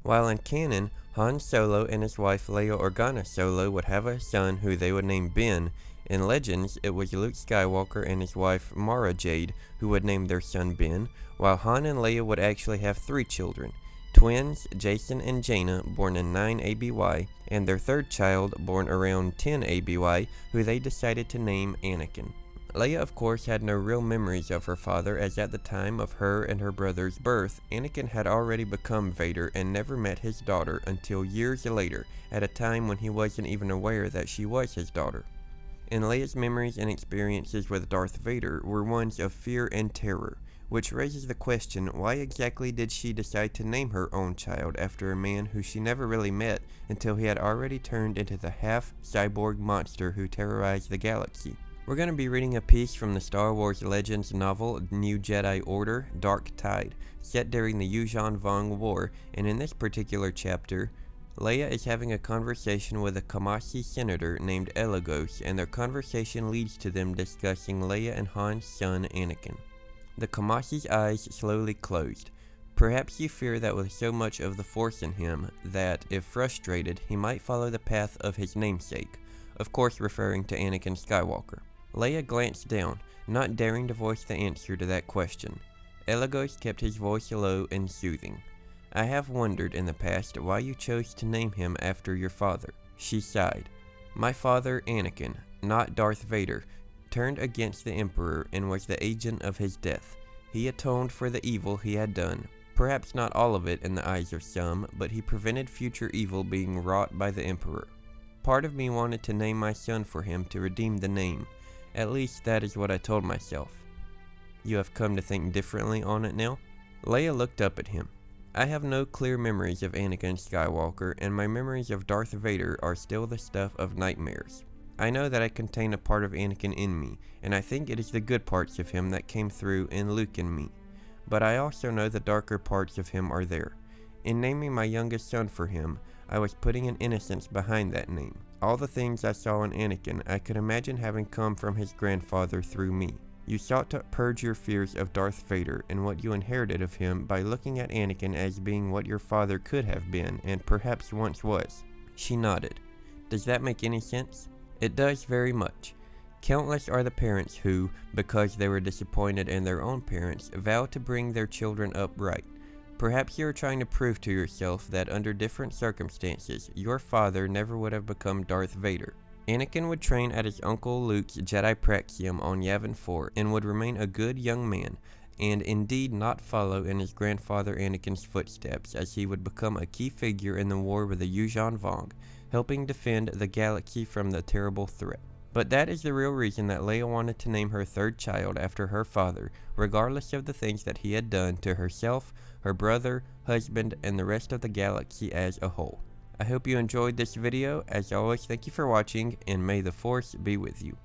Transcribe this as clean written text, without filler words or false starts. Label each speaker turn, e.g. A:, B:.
A: While in canon, Han Solo and his wife Leia Organa Solo would have a son who they would name Ben. In Legends, it was Luke Skywalker and his wife Mara Jade who would name their son Ben, while Han and Leia would actually have 3 children. Twins, Jason and Jaina, born in 9 ABY, and their third child, born around 10 ABY, who they decided to name Anakin. Leia, of course, had no real memories of her father, as at the time of her and her brother's birth, Anakin had already become Vader and never met his daughter until years later, at a time when he wasn't even aware that she was his daughter. And Leia's memories and experiences with Darth Vader were ones of fear and terror, which raises the question, why exactly did she decide to name her own child after a man who she never really met until he had already turned into the half-cyborg monster who terrorized the galaxy? We're going to be reading a piece from the Star Wars Legends novel New Jedi Order, Dark Tide, set during the Yuuzhan Vong War, and in this particular chapter, Leia is having a conversation with a Kamasi senator named Elagos, and their conversation leads to them discussing Leia and Han's son Anakin. The Kamasi's eyes slowly closed. Perhaps you fear that with so much of the Force in him, that, if frustrated, he might follow the path of his namesake, of course referring to Anakin Skywalker. Leia glanced down, not daring to voice the answer to that question. Elagos kept his voice low and soothing. I have wondered in the past why you chose to name him after your father. She sighed. My father, Anakin, not Darth Vader, turned against the Emperor and was the agent of his death. He atoned for the evil he had done, perhaps not all of it in the eyes of some, but he prevented future evil being wrought by the Emperor. Part of me wanted to name my son for him to redeem the name. At least that is what I told myself. You have come to think differently on it now? Leia looked up at him. I have no clear memories of Anakin Skywalker, and my memories of Darth Vader are still the stuff of nightmares. I know that I contain a part of Anakin in me, and I think it is the good parts of him that came through in Luke and me. But I also know the darker parts of him are there. In naming my youngest son for him, I was putting an innocence behind that name. All the things I saw in Anakin, I could imagine having come from his grandfather through me. You sought to purge your fears of Darth Vader and what you inherited of him by looking at Anakin as being what your father could have been and perhaps once was. She nodded. Does that make any sense? It does very much. Countless are the parents who, because they were disappointed in their own parents, vow to bring their children up right. Perhaps you are trying to prove to yourself that under different circumstances, your father never would have become Darth Vader. Anakin would train at his uncle Luke's Jedi Praxium on Yavin 4 and would remain a good young man, and indeed not follow in his grandfather Anakin's footsteps, as he would become a key figure in the war with the Yuuzhan Vong, helping defend the galaxy from the terrible threat. But that is the real reason that Leia wanted to name her third child after her father, regardless of the things that he had done to herself, her brother, husband, and the rest of the galaxy as a whole. I hope you enjoyed this video. As always, thank you for watching, and may the Force be with you.